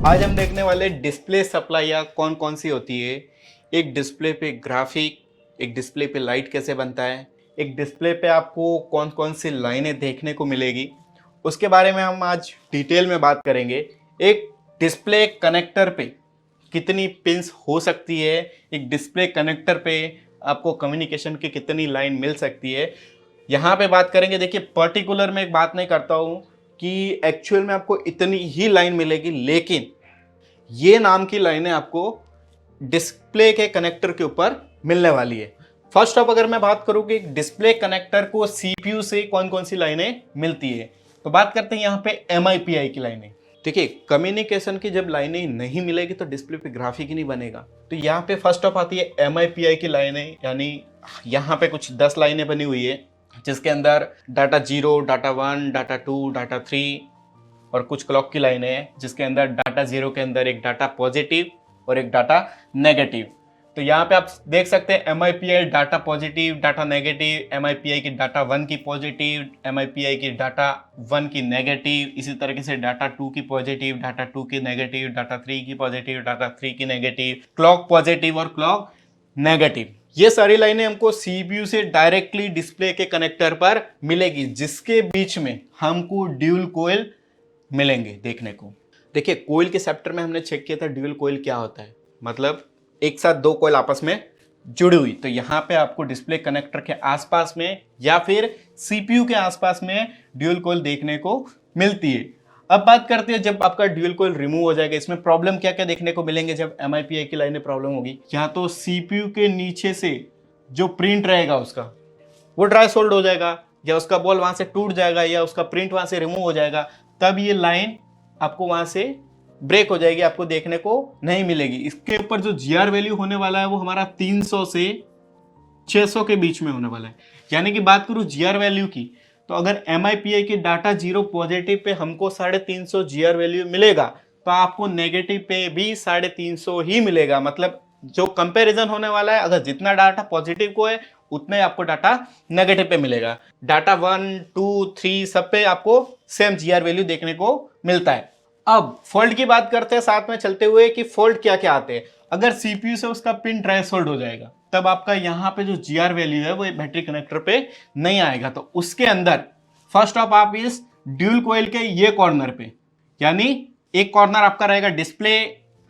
आज हम देखने वाले डिस्प्ले सप्लाई या कौन कौन सी होती है। एक डिस्प्ले पे ग्राफिक, एक डिस्प्ले पे लाइट कैसे बनता है, एक डिस्प्ले पे आपको कौन कौन सी लाइनें देखने को मिलेगी, उसके बारे में हम आज डिटेल में बात करेंगे। एक डिस्प्ले कनेक्टर पे कितनी पिंस हो सकती है, एक डिस्प्ले कनेक्टर पे आपको कम्युनिकेशन की कितनी लाइन मिल सकती है, यहाँ पे बात करेंगे। देखिए, पर्टिकुलर में एक बात नहीं करता हूँ कि एक्चुअल में आपको इतनी ही लाइन मिलेगी, लेकिन ये नाम की लाइनें आपको डिस्प्ले के कनेक्टर के ऊपर मिलने वाली है। फर्स्ट ऑफ अगर मैं बात करूं कि डिस्प्ले कनेक्टर को सीपीयू से कौन कौन सी लाइनें मिलती है, तो बात करते हैं यहाँ पे एमआईपीआई की लाइनें। देखिए, कम्युनिकेशन की जब लाइनें नहीं मिलेगी तो डिस्प्ले पे ग्राफिक ही नहीं बनेगा। तो यहाँ पे फर्स्ट ऑफ आती है एमआईपीआई की लाइनें, यानी यहाँ पे कुछ 10 लाइनें बनी हुई है जिसके अंदर डाटा 0, डाटा 1, डाटा 2, डाटा 3 और कुछ क्लॉक की लाइनें हैं जिसके अंदर डाटा 0 के अंदर एक डाटा पॉजिटिव और एक डाटा नेगेटिव। तो यहाँ पे आप देख सकते हैं MIPI data positive, data negative, MIPI की डाटा 1 की पॉजिटिव, एमआईपीआई की डाटा 1 की नेगेटिव, इसी तरीके से डाटा 2 की पॉजिटिव, डाटा 2 की नेगेटिव, डाटा 3 की पॉजिटिव, डाटा 3 की नेगेटिव, क्लॉक पॉजिटिव और क्लॉक नेगेटिव। ये सारी लाइनें हमको सीपीयू से डायरेक्टली डिस्प्ले के कनेक्टर पर मिलेगी, जिसके बीच में हमको ड्यूल कोयल मिलेंगे देखने को। देखिए, कोयल के चैप्टर में हमने चेक किया था ड्यूल कोयल क्या होता है, मतलब एक साथ दो कोयल आपस में जुड़ी हुई। तो यहाँ पे आपको डिस्प्ले कनेक्टर के आसपास में या फिर सीपीयू के आसपास में ड्यूल कोयल देखने को मिलती है। अब बात करते हैं जब आपका ड्यूल कोयल रिमूव हो जाएगा, इसमें प्रॉब्लम क्या क्या देखने को मिलेंगे जब एमआईपीआई की लाइनें प्रॉब्लम होगी। या तो सीपीयू के नीचे से जो प्रिंट रहेगा उसका वो ड्राई सोल्ड हो जाएगा, या उसका बॉल वहां से टूट जाएगा, या उसका प्रिंट वहां से रिमूव हो जाएगा, तब ये लाइन आपको वहां से ब्रेक हो जाएगी, आपको देखने को नहीं मिलेगी। इसके ऊपर जो जीआर वैल्यू होने वाला है वो हमारा 300 से 600 के बीच में होने वाला है। यानी कि बात करूं जीआर वैल्यू की, तो अगर एमआईपीआई की डाटा 0 पॉजिटिव पे हमको 350 जीआर वैल्यू मिलेगा, तो आपको नेगेटिव पे भी 350 ही मिलेगा। मतलब जो कंपैरिजन होने वाला है, अगर जितना डाटा पॉजिटिव को है उतना ही आपको डाटा नेगेटिव पे मिलेगा। डाटा 1, 2, 3 सब पे आपको सेम जीआर वैल्यू देखने को मिलता है। अब फॉल्ट की बात करते हैं साथ में चलते हुए कि फॉल्ट क्या क्या आते हैं। अगर सीपीयू से उसका पिन ड्राई सोल्ड हो जाएगा, तब आपका यहाँ पे जो जीआर वैल्यू है वो बैटरी कनेक्टर पे नहीं आएगा। तो उसके अंदर फर्स्ट ऑफ आप इस ड्यूल कोयल के ये कॉर्नर पे, यानी एक कॉर्नर आपका रहेगा डिस्प्ले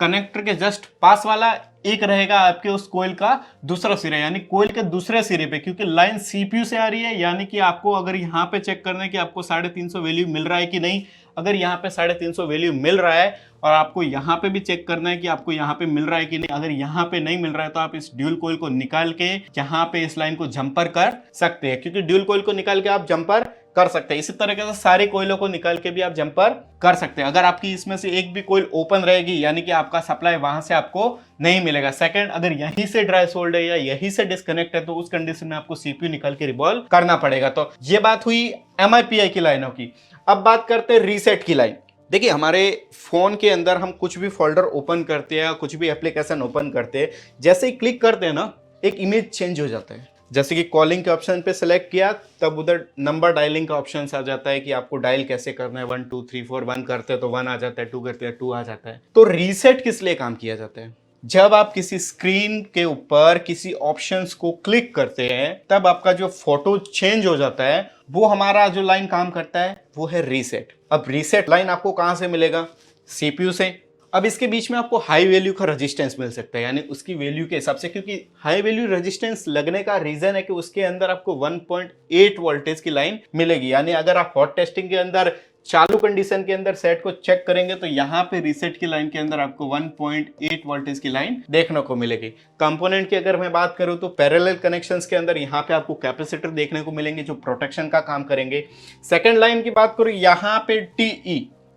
कनेक्टर के जस्ट पास वाला, एक रहेगा आपके उस कोयल का दूसरा सिरा, यानी कोयल के दूसरे सिरे पे, क्योंकि लाइन सीपीयू से आ रही है। यानी कि आपको अगर यहाँ पे चेक करना है कि आपको 350 वैल्यू मिल रहा है कि नहीं। अगर यहाँ पे 350 वैल्यू मिल रहा है और आपको यहाँ पे भी चेक करना है कि आपको यहाँ पे मिल रहा है कि नहीं, अगर यहाँ पे नहीं मिल रहा है तो आप इस ड्यूल कोयल को निकाल के यहाँ पे इस लाइन को जंपर कर सकते हैं, क्योंकि ड्यूल कोयल को निकाल के आप जंपर कर सकते हैं। इसी तरीके से सारे कोयलों को निकाल के भी आप जंपर कर सकते हैं। अगर आपकी इसमें से एक भी कोयल ओपन रहेगी, यानी कि आपका सप्लाई वहां से आपको नहीं मिलेगा। सेकंड, अगर यहीं से ड्राई सोल्ड है या यहीं से डिस्कनेक्ट है, तो उस कंडीशन में आपको सीपीयू निकाल के रिवॉल्व करना पड़ेगा। तो ये बात हुई एमआईपीआई की लाइनों की। अब बात करते हैं रीसेट की लाइन। देखिए, हमारे फोन के अंदर हम कुछ भी फोल्डर ओपन करते हैं, कुछ भी एप्लीकेशन ओपन करते हैं, जैसे ही क्लिक करते हैं ना, एक इमेज चेंज हो जाता है। जैसे कि कॉलिंग के ऑप्शन पे सेलेक्ट किया, तब उधर नंबर डायलिंग का ऑप्शन आ जाता है कि आपको डायल कैसे करना है। 1 2 3 4 1 करते हैं तो 1 आ जाता है, 2 करते हैं 2 आ जाता है। तो रीसेट किस लिए काम किया जाता है? जब आप किसी स्क्रीन के ऊपर किसी ऑप्शंस को क्लिक करते हैं, तब आपका जो फोटो चेंज हो जाता है, वो हमारा जो लाइन काम करता है वो है रीसेट। अब रीसेट लाइन आपको कहां से मिलेगा? सीपीयू से। अब इसके बीच में आपको हाई वैल्यू का रेजिस्टेंस मिल सकता है, यानी उसकी वैल्यू के हिसाब से, क्योंकि हाई वैल्यू रेजिस्टेंस लगने का रीजन है कि उसके अंदर आपको 1.8 वोल्टेज की लाइन मिलेगी। यानी अगर आप हॉट टेस्टिंग के अंदर चालू कंडीशन के अंदर सेट को चेक करेंगे, तो यहाँ पे रीसेट की लाइन के अंदर आपको 1.8 वोल्टेज की लाइन देखने को मिलेगी। कंपोनेंट की अगर मैं बात करूं तो पैरेलल कनेक्शंस के अंदर यहाँ पे आपको कैपेसिटर देखने को मिलेंगे जो प्रोटेक्शन का काम करेंगे। सेकेंड लाइन की बात करूं, यहाँ पे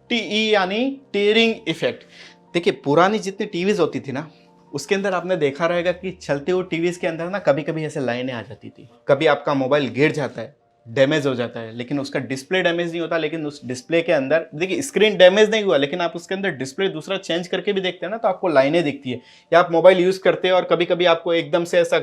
टीई यानी टीयरिंग इफेक्ट। देखिए, पुरानी जितनी टीवीज होती थी ना, उसके अंदर आपने देखा रहेगा कि चलते हुए टीवीज के अंदर ना कभी कभी ऐसे लाइनें आ जाती थी। कभी आपका मोबाइल गिर जाता है, डैमेज हो जाता है, लेकिन उसका डिस्प्ले डैमेज नहीं होता, लेकिन उस डिस्प्ले के अंदर, देखिए स्क्रीन डैमेज नहीं हुआ, लेकिन आप उसके अंदर डिस्प्ले दूसरा चेंज करके भी देखते हैं ना, तो आपको लाइनें दिखती है। या आप मोबाइल यूज करते हैं और कभी कभी आपको एकदम से ऐसा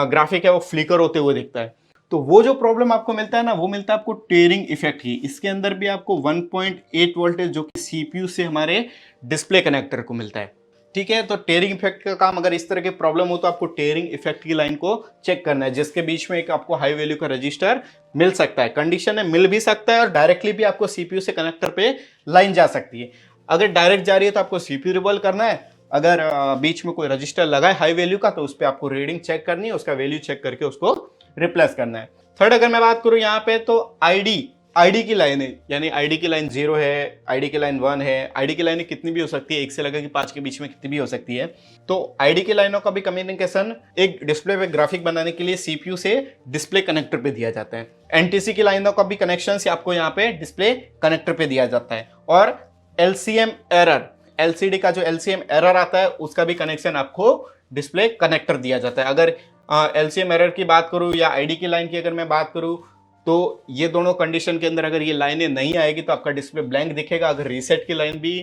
ग्राफिक है वो फ्लिकर होते हुए दिखता है। तो वो जो प्रॉब्लम आपको मिलता है ना, वो मिलता है आपको टेयरिंग इफेक्ट की। इसके अंदर भी आपको 1.8 वोल्टेज जो कि सीपीयू से हमारे डिस्प्ले कनेक्टर को मिलता है। ठीक है, तो टेयरिंग इफेक्ट का काम, अगर इस तरह की प्रॉब्लम हो तो आपको टेयरिंग इफेक्ट की लाइन को चेक करना है, जिसके बीच में एक आपको हाई वैल्यू का रजिस्टर मिल सकता है। कंडीशन है मिल भी सकता है और डायरेक्टली भी आपको सीपीयू से कनेक्टर पे लाइन जा सकती है। अगर डायरेक्ट जा रही है तो आपको सीपीयू रिवॉल्व करना है, अगर बीच में कोई रजिस्टर लगा है हाई वैल्यू का तो उस पर आपको रीडिंग चेक करनी है, उसका वैल्यू चेक करके उसको रिप्लेस करना है। थर्ड, अगर मैं बात करूं यहाँ पे तो आईडी की लाइन है, यानी आईडी की लाइन 0 है, आईडी की लाइन 1 है। आईडी की लाइनें कितनी भी हो सकती है, 1 से लेकर के 5 के बीच में कितनी भी हो सकती है। तो आईडी की लाइनों का भी कम्युनिकेशन एक डिस्प्ले पे ग्राफिक बनाने के लिए सीपीयू से डिस्प्ले कनेक्टर पे दिया जाता है। एनटीसी की लाइनों का भी कनेक्शन आपको यहाँ पे डिस्प्ले कनेक्टर पे दिया जाता है। और एलसीएम एरर, एलसीडी का जो एलसीएम एरर आता है उसका भी कनेक्शन आपको डिस्प्ले कनेक्टर दिया जाता है। अगर एलसीएम एरर की बात करूं या आईडी की लाइन की अगर मैं बात करूं तो ये दोनों कंडीशन के अंदर अगर ये लाइनें नहीं आएगी तो आपका डिस्प्ले ब्लैंक दिखेगा। अगर रीसेट की लाइन भी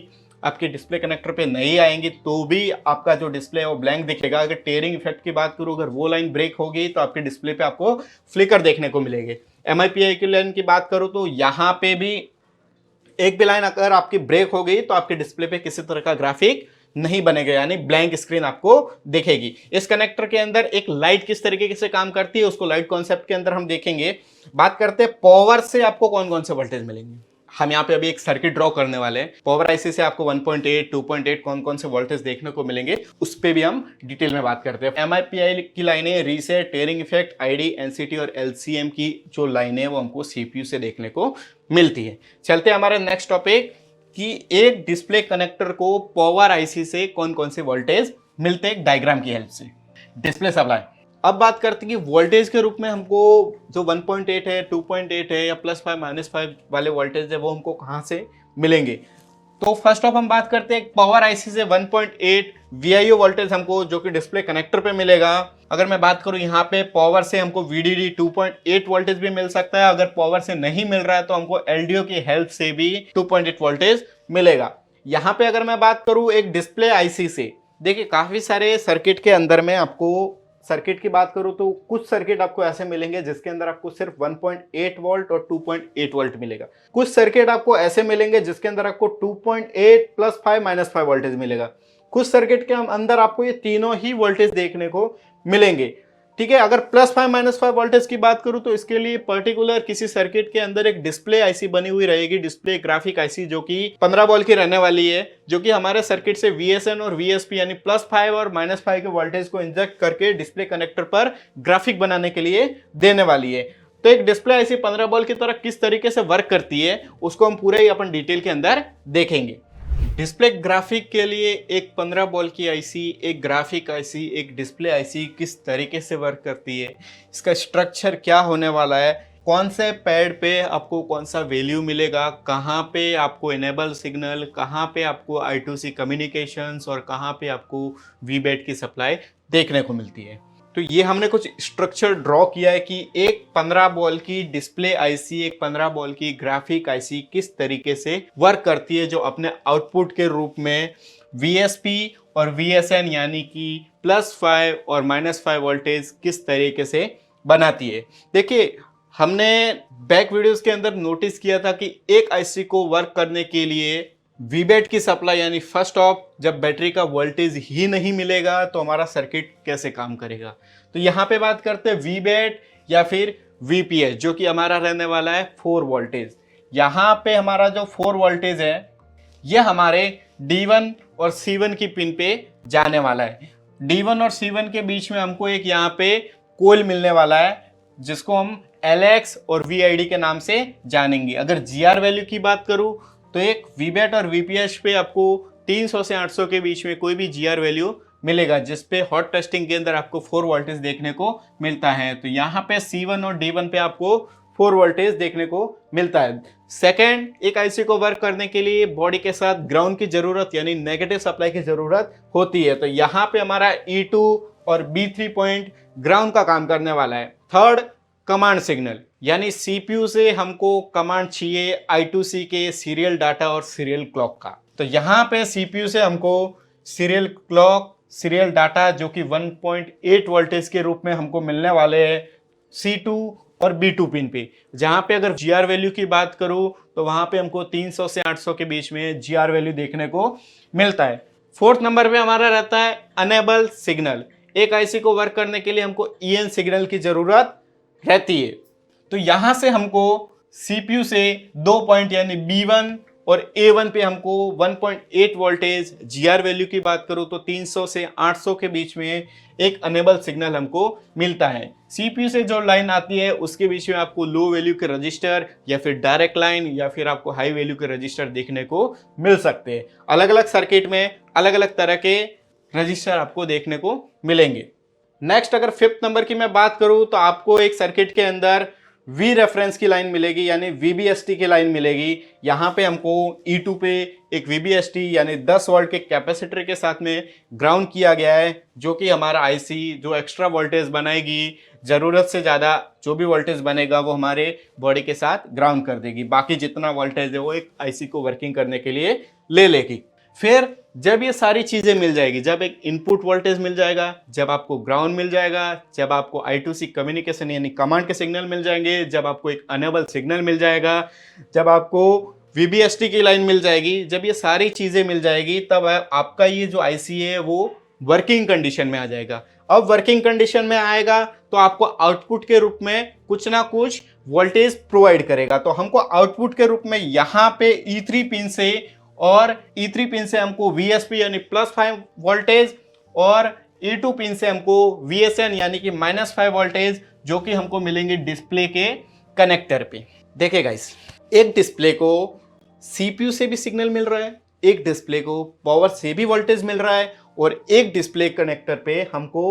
आपके डिस्प्ले कनेक्टर पे नहीं आएंगी तो भी आपका जो डिस्प्ले है वो ब्लैंक दिखेगा। अगर टेयरिंग इफेक्ट की बात करूं, अगर वो लाइन ब्रेक होगी तो आपके डिस्प्ले पे आपको फ्लिकर देखने को मिलेंगे। एमआईपीआई की लाइन की बात करूं तो यहाँ पे भी एक भी लाइन अगर आपकी ब्रेक हो गई तो आपके डिस्प्ले पे किसी तरह का ग्राफिक नहीं बनेगा, यानी ब्लैंक स्क्रीन आपको दिखेगी। इस कनेक्टर के अंदर एक लाइट किस तरीके से काम करती है उसको लाइट कॉन्सेप्ट के अंदर हम देखेंगे। बात करते हैं पावर से आपको कौन कौन से वोल्टेज मिलेंगे। हम यहाँ पे अभी एक सर्किट ड्रॉ करने वाले हैं। पावर आईसी से आपको 1.8, 2.8 कौन कौन से वोल्टेज देखने को मिलेंगे उस पे भी हम डिटेल में बात करते हैं। एमआईपीआई की लाइनें, reset, tearing effect, ID, NCT और एलसीएम की जो लाइनें वो हमको सीपीयू से देखने को मिलती है। चलते हैं हमारे नेक्स्ट टॉपिक कि एक डिस्प्ले कनेक्टर को पावर आईसी से कौन कौन से वोल्टेज मिलते हैं डायग्राम की हेल्प से। डिस्प्ले सप्लाई, अब बात करते हैं कि वोल्टेज के रूप में हमको जो 1.8 है, 2.8 है या +5 -5 वाले वोल्टेज है वो हमको कहाँ से मिलेंगे। तो फर्स्ट ऑफ हम बात करते हैं पावर आईसी से 1.8 वीआईओ वोल्टेज हमको जो कि डिस्प्ले कनेक्टर पे मिलेगा। अगर मैं बात करूं यहाँ पे पावर से हमको वीडीडी 2.8 वोल्टेज भी मिल सकता है। अगर पावर से नहीं मिल रहा है तो हमको एलडीओ की हेल्प से भी 2.8 वोल्टेज मिलेगा। यहाँ पे अगर मैं बात करूं एक डिस्प्ले आईसी से, देखिए काफी सारे सर्किट के अंदर में आपको सर्किट की बात करूं तो कुछ सर्किट आपको ऐसे मिलेंगे जिसके अंदर आपको सिर्फ 1.8 वोल्ट और 2.8 वोल्ट मिलेगा। कुछ सर्किट आपको ऐसे मिलेंगे जिसके अंदर आपको 2.8 +5 -5 वोल्टेज मिलेगा। कुछ सर्किट के अंदर आपको ये तीनों ही वोल्टेज देखने को मिलेंगे। ठीक है, अगर +5 -5 वोल्टेज की बात करूं तो इसके लिए पर्टिकुलर किसी सर्किट के अंदर एक डिस्प्ले आईसी बनी हुई रहेगी, डिस्प्ले ग्राफिक आईसी जो कि 15 वोल्ट की रहने वाली है, जो कि हमारे सर्किट से वीएसएन और वीएसपी यानी +5 और -5 के वोल्टेज को इंजेक्ट करके डिस्प्ले कनेक्टर पर ग्राफिक बनाने के लिए देने वाली है। तो एक डिस्प्ले आईसी 15 वोल्ट की तरह किस तरीके से वर्क करती है उसको हम पूरे ही अपन डिटेल के अंदर देखेंगे। डिस्प्ले ग्राफिक के लिए एक 15 वोल्ट की आईसी, एक ग्राफिक आईसी, एक डिस्प्ले आईसी किस तरीके से वर्क करती है, इसका स्ट्रक्चर क्या होने वाला है, कौन से पैड पे आपको कौन सा वैल्यू मिलेगा, कहाँ पे आपको इनेबल सिग्नल, कहाँ पे आपको I2C कम्युनिकेशंस और कहाँ पे आपको वीबैट की सप्लाई देखने को मिलती है। तो ये हमने कुछ स्ट्रक्चर ड्रॉ किया है कि एक 15 वोल्ट की डिस्प्ले आईसी, एक 15 वोल्ट की ग्राफिक आईसी किस तरीके से वर्क करती है, जो अपने आउटपुट के रूप में वीएसपी और वीएसएन यानी कि +5 और -5 वोल्टेज किस तरीके से बनाती है। देखिए हमने बैक वीडियोस के अंदर नोटिस किया था कि एक आईसी को वर्क करने के लिए वीबैट की सप्लाई यानी फर्स्ट ऑफ जब बैटरी का वोल्टेज ही नहीं मिलेगा तो हमारा सर्किट कैसे काम करेगा। तो यहाँ पे बात करते हैं वीबैट या फिर वीपीएस जो कि हमारा रहने वाला है 4 वोल्टेज। यहाँ पे हमारा जो 4 वोल्टेज है ये हमारे D1 और C1 की पिन पे जाने वाला है। D1 और C1 के बीच में हमको एक यहाँ पे कोयल मिलने वाला है जिसको हम LX और VID के नाम से जानेंगे। अगर GR वैल्यू की बात करूँ तो एक वीबैट और वीपीएस पे आपको 300 से 800 के बीच में कोई भी GR वैल्यू मिलेगा, जिस पे हॉट टेस्टिंग के अंदर आपको 4 वोल्टेज देखने को मिलता है। तो यहाँ पे C1 और D1 पे आपको 4 वोल्टेज देखने को मिलता है। सेकेंड, एक आईसी को वर्क करने के लिए बॉडी के साथ ग्राउंड की जरूरत यानी नेगेटिव सप्लाई की जरूरत होती है। तो यहाँ पे हमारा E2 और B3 पॉइंट ग्राउंड का काम करने वाला है। थर्ड, कमांड सिग्नल यानी सीपीयू से हमको कमांड चाहिए I2C के सीरियल डाटा और सीरियल क्लॉक का। तो यहाँ पे सीपीयू से हमको सीरियल क्लॉक, सीरियल डाटा जो कि 1.8 वोल्टेज के रूप में हमको मिलने वाले हैं। C2 और B2 पिन पे। जहां पे अगर GR वैल्यू की बात करूं तो वहां पे हमको 300 से 800 के बीच में GR वैल्यू देखने को मिलता है। फोर्थ नंबर पे हमारा रहता है अनेबल सिग्नल। एक आईसी को वर्क करने के लिए हमको EN सिग्नल की जरूरत रहती है। तो यहां से हमको CPU से 2 पॉइंट यानी B1 और A1 पे हमको 1.8 वोल्टेज, GR वैल्यू की बात करूं तो 300 से 800 के बीच में एक अनेबल सिग्नल हमको मिलता है। CPU से जो लाइन आती है उसके बीच में आपको लो वैल्यू के रजिस्टर या फिर डायरेक्ट लाइन या फिर आपको हाई वैल्यू के रजिस्टर देखने को मिल सकते हैं। अलग अलग सर्किट में अलग अलग तरह के रजिस्टर आपको देखने को मिलेंगे। नेक्स्ट अगर फिफ्थ नंबर की मैं बात करूं तो आपको एक सर्किट के अंदर V रेफरेंस की लाइन मिलेगी यानी VBST की लाइन मिलेगी। यहाँ पे हमको E2 पे एक VBST यानी 10 वोल्ट के कैपेसिटर के साथ में ग्राउंड किया गया है, जो कि हमारा आईसी जो एक्स्ट्रा वोल्टेज बनाएगी, जरूरत से ज़्यादा जो भी वोल्टेज बनेगा वो हमारे बॉडी के साथ ग्राउंड कर देगी। बाकी जितना वोल्टेज है वो एक आईसी को वर्किंग करने के लिए ले लेगी। फिर जब ये सारी चीजें मिल जाएगी, जब एक इनपुट वोल्टेज मिल जाएगा, जब आपको ग्राउंड मिल जाएगा, जब आपको I2C कम्युनिकेशन यानी कमांड के सिग्नल मिल जाएंगे, जब आपको एक अनेबल सिग्नल मिल जाएगा, जब आपको VBST की लाइन मिल जाएगी, जब ये सारी चीजें मिल जाएगी तब आपका ये जो आईसी है वो वर्किंग कंडीशन में आ जाएगा। अब वर्किंग कंडीशन में आएगा तो आपको आउटपुट के रूप में कुछ ना कुछ वोल्टेज प्रोवाइड करेगा। तो हमको आउटपुट के रूप में यहाँ पे E3 पिन से और E3 पिन से हमको VSP यानी +5 वोल्टेज और E2 पिन से हमको VSN यानी कि -5 वोल्टेज जो कि हमको मिलेंगे डिस्प्ले के कनेक्टर पे। देखिए गाइस, एक डिस्प्ले को CPU से भी सिग्नल मिल रहा है, एक डिस्प्ले को पावर से भी वोल्टेज मिल रहा है और एक डिस्प्ले कनेक्टर पे हमको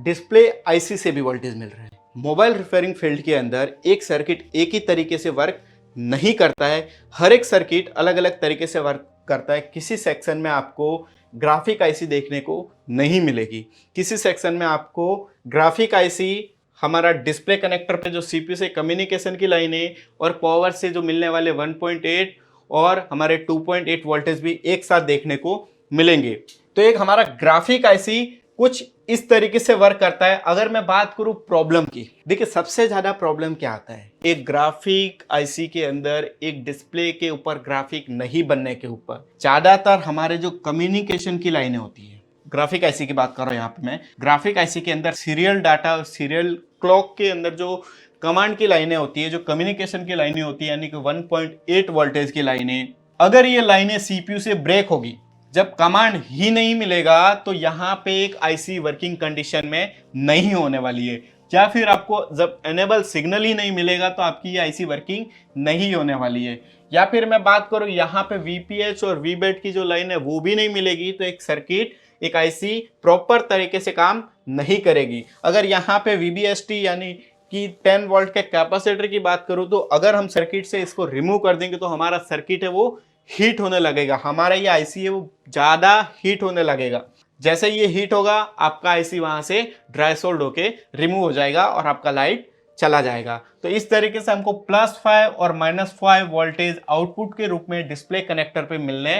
डिस्प्ले आईसी से भी वोल्टेज मिल रहा है। मोबाइल रिपेयरिंग फील्ड के अंदर एक सर्किट एक ही तरीके से वर्क नहीं करता है, हर एक सर्किट अलग अलग तरीके से वर्क करता है। किसी सेक्शन में आपको ग्राफिक आईसी देखने को नहीं मिलेगी, किसी सेक्शन में आपको ग्राफिक आईसी हमारा डिस्प्ले कनेक्टर पे जो CPU से कम्युनिकेशन की लाइन है और पावर से जो मिलने वाले 1.8 और हमारे 2.8 वोल्टेज भी एक साथ देखने को मिलेंगे। तो एक हमारा ग्राफिक आईसी कुछ इस तरीके से वर्क करता है। अगर मैं बात करूं प्रॉब्लम की, देखिए सबसे ज्यादा प्रॉब्लम क्या आता है एक ग्राफिक आईसी के अंदर, एक डिस्प्ले के ऊपर ग्राफिक नहीं बनने के ऊपर ज्यादातर हमारे जो कम्युनिकेशन की लाइनें होती है, ग्राफिक आईसी की बात कर रहा हूं यहाँ पे मैं, ग्राफिक आईसी के अंदर सीरियल डाटा और सीरियल क्लॉक के अंदर जो कमांड की लाइनें होती है, जो कम्युनिकेशन की लाइनें होती है यानी कि 1.8 वोल्टेज की लाइनें, अगर ये लाइनें CPU से ब्रेक होगी, जब कमांड ही नहीं मिलेगा तो यहाँ पे एक आईसी वर्किंग कंडीशन में नहीं होने वाली है। या फिर आपको जब एनेबल सिग्नल ही नहीं मिलेगा तो आपकी ये आईसी वर्किंग नहीं होने वाली है। या फिर मैं बात करूँ यहाँ पे VPH और VBAT की जो लाइन है वो भी नहीं मिलेगी तो एक सर्किट, एक आईसी प्रॉपर तरीके से काम नहीं करेगी। अगर यहाँ पे VBST यानी कि 10 वोल्ट के कैपेसिटर की बात करूँ तो अगर हम सर्किट से इसको रिमूव कर देंगे तो हमारा सर्किट है वो हीट होने लगेगा, हमारा ये आईसी है वो ज्यादा हीट होने लगेगा। जैसे ये हीट होगा आपका आईसी वहां से ड्राई सोल्ड होके रिमूव हो जाएगा और आपका लाइट चला जाएगा। तो इस तरीके से हमको +5 और -5 वोल्टेज आउटपुट के रूप में डिस्प्ले कनेक्टर पे मिलने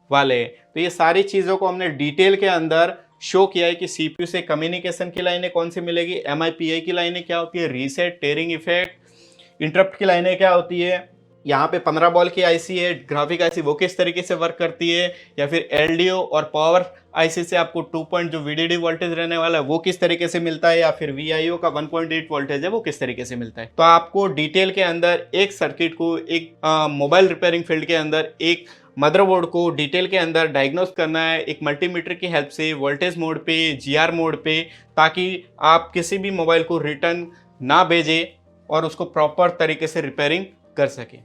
वाले हैं। तो ये सारी चीजों को हमने डिटेल के अंदर शो किया है कि CPU से कम्युनिकेशन की लाइनें कौन सी मिलेगी, MIPI की लाइनें क्या होती है, रीसेट, टेयरिंग इफेक्ट, इंटरप्ट की लाइनें क्या होती है, यहाँ पे 15 बॉल की आईसी है, ग्राफिक आईसी वो किस तरीके से वर्क करती है, या फिर LDO और पावर आईसी से आपको 2 पॉइंट जो VDD वोल्टेज रहने वाला है वो किस तरीके से मिलता है, या फिर VIO का 1.8 वोल्टेज है वो किस तरीके से मिलता है। तो आपको डिटेल के अंदर एक सर्किट को, एक मोबाइल रिपेयरिंग फील्ड के अंदर एक मदरबोर्ड को डिटेल के अंदर डायग्नोस करना है एक मल्टीमीटर की हेल्प से, वोल्टेज मोड पे, GR मोड पे, ताकि आप किसी भी मोबाइल को रिटर्न ना भेजें और उसको प्रॉपर तरीके से रिपेयरिंग कर सकें।